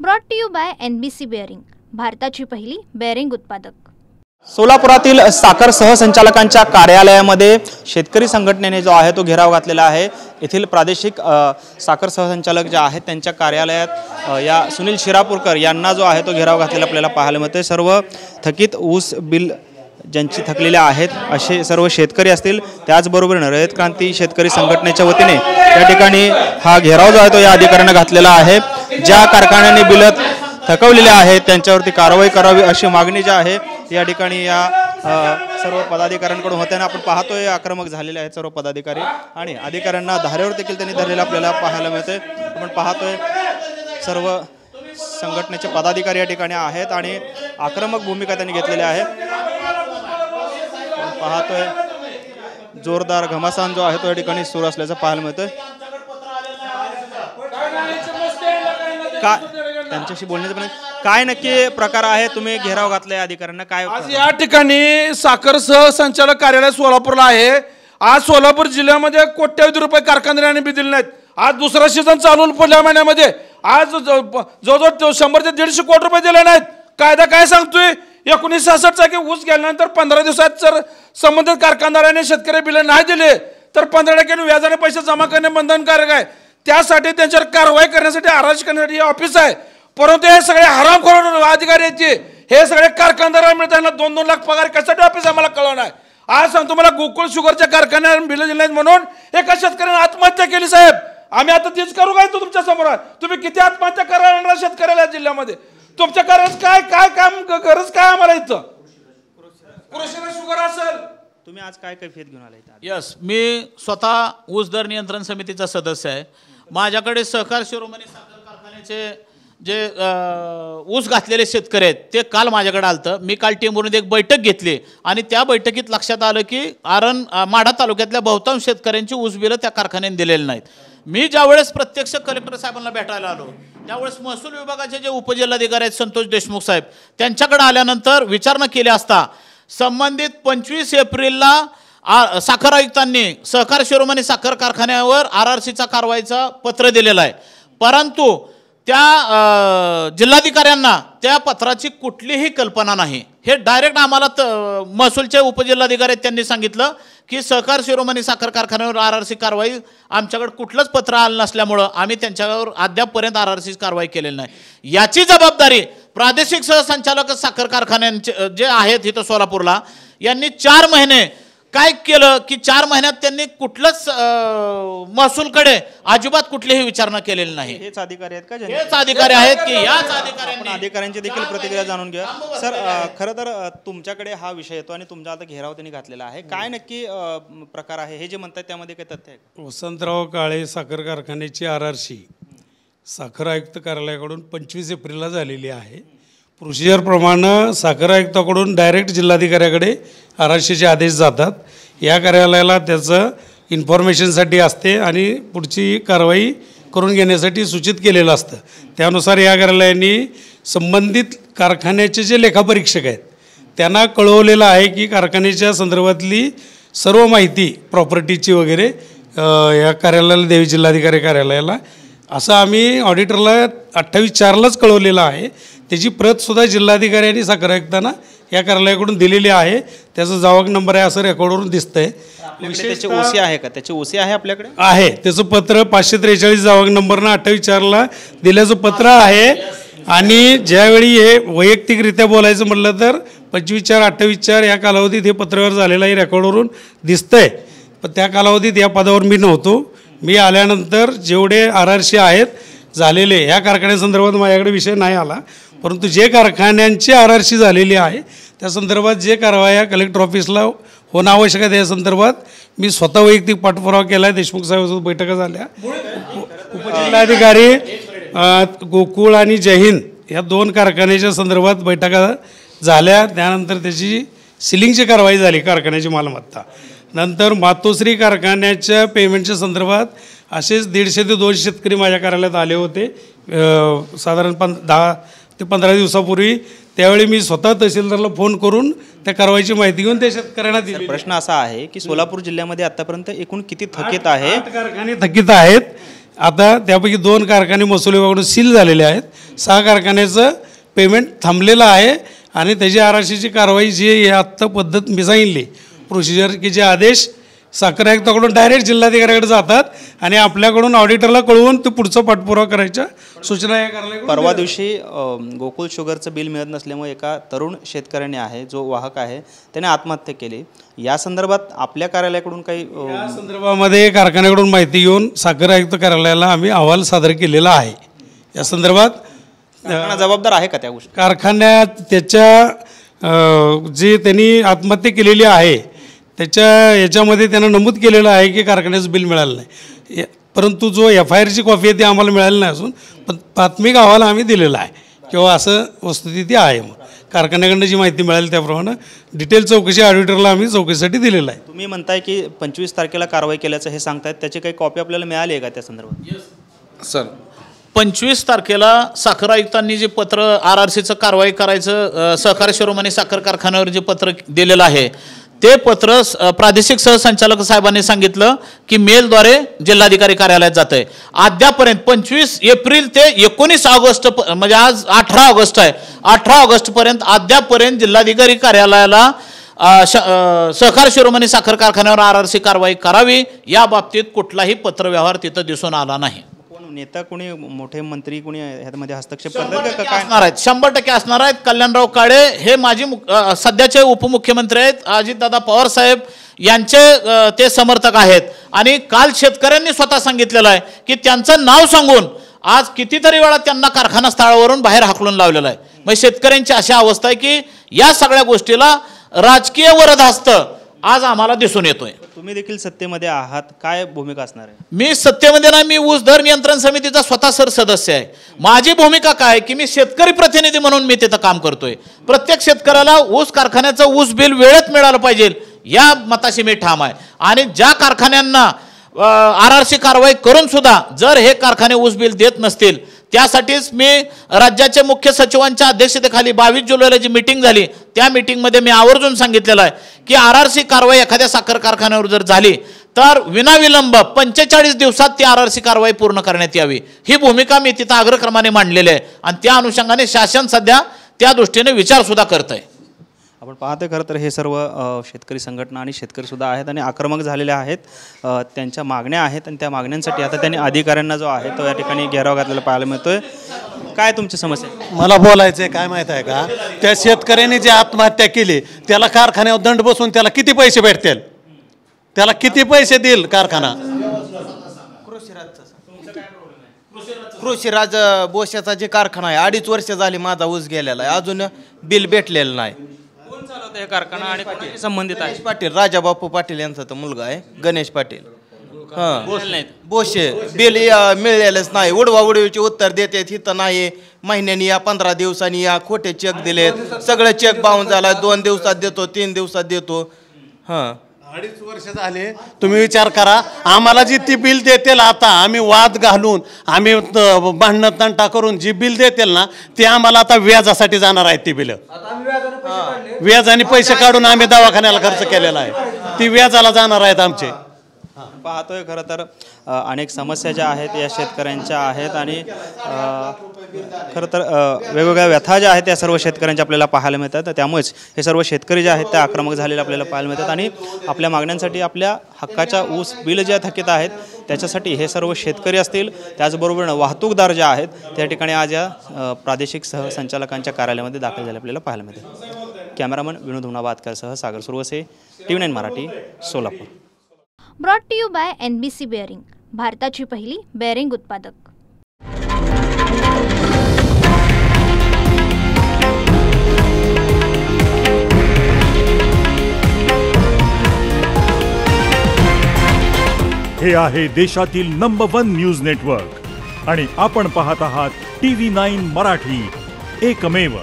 Brought to you by NBC bearing, भारताची पहिली bearing उत्पादक। सोलापुरातील साखर सहसंचालकांच्या कार्यालयामध्ये शेतकरी संघटनेने जो आहे तो घेराव घातलेला आहे। येथील प्रादेशिक साखर सहसंचालक जे आहेत त्यांच्या कार्यालयात या सुनील शिरापूरकर यांना जो आहे तो घेराव घातलेला आपल्याला पाहायला मिळते। सर्व थकीत ऊस बिल ज्यांची थकलेले आहेत असे सर्व शेतकरी असतील, त्याचबरोबर रयत क्रांती शेतकरी संघटनेच्या वतीने या ठिकाणी हा घेराव जो आहे तो या अधिकाऱ्यांना घातलेला आहे। ज्या कारखान्याने बिल थकवलेले आहेत त्यांच्यावरती कारवाई करावी अशी मागणी जी आहे या ठिकाणी या सर्व पदाधिकाऱ्यांकडून होत्याने आपण पाहतोय। आक्रमक झालेले आहेत सर्व पदाधिकारी आणि अधिकाऱ्यांना धारेवर देखील त्यांनी धरलेला आपल्याला पाहायला मिळते। आपण पाहतोय सर्व संघटनेचे पदाधिकारी या ठिकाणी आहेत आणि आक्रमक भूमिका त्यांनी घेतलेली आहे। पाहतोय जोरदार घमासान जो आहे तो या ठिकाणी सुरू असल्याचं पाहायला मिळतोय। त्यांच्याशी बोलण्याचं काय नक्की प्रकार आहे, तुम्ही घेराव घातलाय अधिकाऱ्यांना काय? आज या ठिकाणी साखर सहसंचालक कार्यालय सोलापूरला आहे। आज सोलापूर जिल्ह्यामध्ये कोट्यवधी रुपये कारखानदारांनी बी दिले नाहीत। आज दुसरा सीझन चालू पुढल्या महिन्यामध्ये आज जवळजवळ 100 ते 150 कोटी रुपये दिले नाहीत। कायदा काय सांगतोय? 1966 चा ऊस गेल्यानंतर 15 दिवसात जर संबंधित कारखानदारांनी शेतकरी बिल नाही दिले तर 15% व्याजाने पैसे जमा करणे बंधनकारक आहे। त्यासाठी त्यांच्यावर कारवाई करण्यासाठी आराज करण्यासाठी ऑफिस आहे। परंतु हे सगळे हरामखोर अधिकारी आहेत, हे सगळे कारखानदारांना मिळताना 2-2 लाख पगार कशासाठी ऑफिस आम्हाला कळलं नाही। आज सांगतो मला गोकुळ शुगरच्या कारखान्यात बिल दिले नाहीत म्हणून एका शेतकऱ्याने आत्महत्या केली। साहेब आम्ही आता तीच करू काय? तुमच्या समोर तुम्ही किती आत्महत्या करणार शेतकऱ्याला जिल्ह्यामध्ये? तुमच्या गरज काय काय काम गरज काय आम्हाला इथं? कृषीला शुगर असेल तुम्ही आज काय कैफियत घेऊन आलाय? यस, मी स्वतः ऊस दर नियंत्रण समितीचा सदस्य आहे। माझ्याकडे सहकार शिरोमणी साखर कारखान्याचे जे ऊस घातलेले शेतकरी आहेत ते काल माझ्याकडे आलतं। मी काल टीमवरून एक बैठक घेतली आणि त्या बैठकीत लक्षात आलं की माढा तालुक्यातल्या बहुतांश शेतकऱ्यांची ऊस बिलं त्या कारखान्याने दिलेली नाहीत। मी ज्यावेळेस प्रत्यक्ष कलेक्टर साहेबांना भेटायला आलो त्यावेळेस महसूल विभागाचे जे उपजिल्हाधिकारी आहेत संतोष देशमुख साहेब त्यांच्याकडे आल्यानंतर विचारणा केली असता संबंधित 25 एप्रिलला साखर आयुक्तांनी सहकार शिरोमणी साखर कारखान्यावर RRCचा कारवाईचा पत्र दिलेलं आहे। परंतु त्या जिल्हाधिकाऱ्यांना त्या पत्राची कुठलीही कल्पना नाही। हे डायरेक्ट आम्हाला महसूलचे उपजिल्हाधिकारी त्यांनी सांगितलं की सहकार शिरोमणी साखर कारखान्यावर RRC कारवाई आमच्याकडे कुठलंच पत्र आलं नसल्यामुळं आम्ही त्यांच्यावर अद्यापपर्यंत RRC कारवाई केलेली नाही। याची जबाबदारी प्रादेशिक सहसंचालक साखर कारखान्यांचे जे आहेत इथं सोलापूरला यांनी 4 महिने काय केलं की 4 महिन्यात त्यांनी कुठलंच महसूलकडे अजिबात कुठलीही विचारणा केलेली नाही। हेच अधिकारी आहेत का? हेच अधिकारी आहेत की याच अधिकाऱ्यांची देखील प्रतिक्रिया जाणून घ्या। सर खरं तर तुमच्याकडे हा विषय येतो आणि तुमचा आता घेराव त्यांनी घातलेला आहे, काय नक्की प्रकार आहे? हे जे म्हणतात त्यामध्ये काही तथ्य आहे? वसंतराव काळे साखर कारखान्याची RRC साखर आयुक्त कार्यालयाकडून 25 एप्रिलला झालेली आहे। प्रोसिजरप्रमाणे साखर आयुक्ताकडून डायरेक्ट जिल्हाधिकाऱ्याकडे RRCचे आदेश जातात। या कार्यालयाला त्याचं इन्फॉर्मेशनसाठी असते आणि पुढची कारवाई करून घेण्यासाठी सूचित केलेलं असतं। त्यानुसार या कार्यालयाने संबंधित कारखान्याचे जे लेखापरीक्षक आहेत त्यांना कळवलेलं आहे की कारखान्याच्या संदर्भातली सर्व माहिती प्रॉपर्टीची वगैरे या कार्यालयाला द्यावी, जिल्हाधिकारी कार्यालयाला, असं आम्ही ऑडिटरला 28/4लाच कळवलेलं आहे। त्याची प्रतसुद्धा जिल्हाधिकाऱ्यांनी साखर आयुक्तांना या कार्यालयाकडून दिलेली आहे। त्याचा जावक नंबर आहे असं रेकॉर्डवरून दिसतंय। त्याची ओसी आहे का? त्याची ओसी आहे आपल्याकडे? आहे, त्याचं पत्र 543 जावक नंबरनं 28/4ला दिल्याचं पत्र आहे। आणि ज्यावेळी हे वैयक्तिकरित्या बोलायचं म्हटलं तर 25/4, 28/4 या कालावधीत हे पत्रव्यवहार झालेला आहे, रेकॉर्डवरून दिसतंय। पण त्या कालावधीत या पदावर मी नव्हतो। मी आल्यानंतर जेवढे RRC आहेत झालेले ह्या कारखान्यासंदर्भात माझ्याकडे विषय नाही आला, परंतु जे कारखान्यांची RRC झालेली आहे त्या संदर्भात जे कारवाया कलेक्टर ऑफिसला होणं आवश्यक आहे या संदर्भात मी स्वतः वैयक्तिक पाठपुरावा केला आहे। देशमुख साहेबांसोबत बैठका झाल्या। उपजिल्हाधिकारी गोकुळ आणि जयहिंद या 2 कारखान्याच्या संदर्भात बैठका झाल्या। त्यानंतर त्याची सिलिंगची कारवाई झाली कारखान्याची मालमत्ता। नंतर मातोश्री कारखान्याच्या पेमेंटच्या संदर्भात असेच 150 ते 200 शेतकरी माझ्या कार्यालयात आले होते साधारण 10 ते 15 दिवसापूर्वी। त्यावेळी मी स्वतः तहसीलदारला फोन करून त्या कारवाईची माहिती घेऊन त्या शेतकऱ्यांना दिली। प्रश्न असा आहे की सोलापूर जिल्ह्यामध्ये आतापर्यंत एकूण किती थकीत आहे? 8 कारखाने थकीत आहेत। आता त्यापैकी 2 कारखाने महसूल विभागाकडून सील झालेले आहेत. 6 कारखान्याचं पेमेंट थांबलेलं आहे आणि त्याची आरआरसीची कारवाई जी आहे आत्ता पद्धत मी सांगितली प्रोसिजर की जे आदेश साखर आयुक्ताकडून डायरेक्ट जिल्हाधिकाऱ्याकडे जातात आणि आपल्याकडून ऑडिटरला कळवून ते पुढचा पाठपुरावा करायच्या सूचना या कार्यालयाकडून. परवा दिवशी गोकुळ शुगरचं बिल मिळत नसल्यामुळे एका तरुण शेतकऱ्याने आहे जो वाहक आहे त्याने आत्महत्या केली. या संदर्भात आपल्या कार्यालयाकडून काही या संदर्भामध्ये कारखान्याकडून माहिती घेऊन साखर आयुक्त कार्यालयाला आम्ही अहवाल सादर केलेला आहे. या संदर्भात जबाबदार आहे का त्या गोष्टी? कारखान्यात त्याच्या जे त्यांनी आत्महत्या केलेली आहे त्याच्या याच्यामध्ये त्यानं नमूद केलेलं आहे की कारखान्याचं बिल मिळालं नाही, परंतु जो FIRची कॉपी आहे ती आम्हाला मिळाली नाही असून पण प्राथमिक अहवाल आम्ही दिलेला आहे किंवा असं वस्तुस्थिती आहे. मग कारखान्याकडनं जी माहिती मिळाली त्याप्रमाणे डिटेल चौकशी ऑडिटरला आम्ही चौकशीसाठी दिलेलं आहे. तुम्ही म्हणताय की 25 तारखेला कारवाई केल्याचं हे सांगतायत, त्याची काही कॉपी आपल्याला मिळाली आहे का त्या संदर्भात? सर 25 तारखेला साखर आयुक्तांनी जे पत्र RRCचं कारवाई करायचं सहकारी शिरोमणी साखर कारखान्यावर जे पत्र दिलेलं आहे ते पत्र प्रादेशिक सहसंचालक साहेबांनी सांगितलं की मेलद्वारे जिल्हाधिकारी कार्यालयात जात आहे. अद्यापर्यंत 25 एप्रिल ते 19 ऑगस्ट म्हणजे आज 18 ऑगस्ट आहे, 18 ऑगस्टपर्यंत अद्यापर्यंत जिल्हाधिकारी कार्यालयाला सहकार शिरोमणी साखर कारखान्यावर RRC कारवाई करावी या बाबतीत कुठलाही पत्रव्यवहार तिथं दिसून आला नाही. नेता कोणी मोठे मंत्री कोणी ह्यामध्ये हस्तक्षेप करतात का? काय असणार आहेत, 100% असणार आहेत. कल्याणराव काळे हे माजी सध्याचे उपमुख्यमंत्री आहेत, अजितदादा पवार साहेब यांचे ते समर्थक आहेत आणि काल शेतकऱ्यांनी स्वतः सांगितलेलं आहे की त्यांचं नाव सांगून आज कितीतरी वेळा त्यांना कारखाना स्थळावरून बाहेर हाकलून लावलेलं आहे. मग शेतकऱ्यांची अशी अवस्था आहे की या सगळ्या गोष्टीला राजकीय वरदहस्त आज आम्हाला दिसून येतोय. तुम्ही देखील सत्तेमध्ये आहात, काय भूमिका असणार आहे? मी सत्तेमध्ये नाही, मी ऊस दर नियंत्रण समितीचा स्वतः सदस्य आहे. माझी भूमिका काय की मी शेतकरी प्रतिनिधी म्हणून मी तिथं काम करतोय. प्रत्येक शेतकऱ्याला ऊस कारखान्याचं ऊस बिल वेळेत मिळालं पाहिजे या मताशी मी ठाम आहे. आणि ज्या कारखान्यांना RRC कारवाई करून सुद्धा जर हे कारखाने ऊस बिल देत नसतील त्यासाठीच मी राज्याचे मुख्य सचिवांच्या अध्यक्षतेखाली 22 जुलैला जी मीटिंग झाली त्या मीटिंगमध्ये मी आवर्जून सांगितलेलं आहे की RRC कारवाई एखाद्या साखर कारखान्यावर जर झाली तर विनाविलंब 45 दिवसात ती RRC कारवाई पूर्ण करण्यात यावी. ही भूमिका मी तिथं अग्रक्रमाने मांडलेली आहे आणि त्या अनुषंगाने शासन सध्या त्या दृष्टीने विचार सुद्धा करत आहे. आपण पाहतोय खरं तर हे सर्व शेतकरी संघटना आणि शेतकरी सुद्धा आहेत आणि आक्रमक झालेले आहेत. त्यांच्या मागण्या आहेत आणि त्या मागण्यांसाठी आता त्यांनी अधिकाऱ्यांना जो आहे तो या ठिकाणी घेराव घातलेला पाहायला मिळतोय. काय तुमची समस्या? मला बोलायचं आहे काय माहीत आहे का, त्या शेतकऱ्याने जी आत्महत्या केली त्याला कारखान्यावर दंड बसून त्याला किती पैसे भेटतील, त्याला किती पैसे देईल कारखाना? कृषीराज बोशाचा जे कारखाना आहे 2.5 वर्ष झाली माझा ऊस गेलेला आहे, अजून बिल भेटलेलं नाही. कोण चालवतं हे कारखाना आणि कोणाशी संबंधित आहे? गणेश पाटील, राजाबापू पाटील यांचा तो मुलगा आहे गणेश पाटील. बोशे बिल मिळलेलंच नाही, उडवा उडवीचे उत्तर देते तिथं नाही. महिन्यानी या 15 दिवसांनी या खोटे चेक दिलेत, सगळं चेक बाउन्स झाला. 2 दिवसात देतो, 3 दिवसात देतो. 2.5 वर्ष झाले. तुम्ही विचार करा, आम्हाला जी ती बिल देतील आता आम्ही वाद घालून आम्ही भांडण तंटा करून जी बिल देतील ना ते आम्हाला आता व्याजासाठी जाणार आहेत. ती बिल व्याजाने पैसे काढून आम्ही दवाखान्याला खर्च केलेला आहे, ती व्याजाला जाणार आहेत आमचे. पाहतोय खरं तर अनेक समस्या ज्या आहेत या शेतकऱ्यांच्या आहेत आणि खरं तर वेगवेगळ्या व्यथा ज्या आहेत त्या सर्व शेतकऱ्यांच्या आपल्याला पाहायला मिळतात. त्यामुळेच हे सर्व शेतकरी जे आहेत ते आक्रमक झालेले आपल्याला पाहायला मिळतात आणि आपल्या मागण्यांसाठी आपल्या हक्काच्या ऊस बिल ज्या थकीत आहेत त्याच्यासाठी हे सर्व शेतकरी असतील त्याचबरोबर वाहतूकदार जे आहेत त्या ठिकाणी आज या प्रादेशिक सहसंचालकांच्या कार्यालयामध्ये दाखल झाले आपल्याला पाहायला मिळतात. कॅमेरामन विनोद हुनाबादकरसह Sagar Suravase, TV9 Marathi, Solapur. Brought to you by NBC bearing, भारताची पहिली बेअरिंग उत्पादक. हे आहे देशातील नंबर 1 न्यूज नेटवर्क आणि आपण पाहत आहात TV9 मराठी, एकमेव.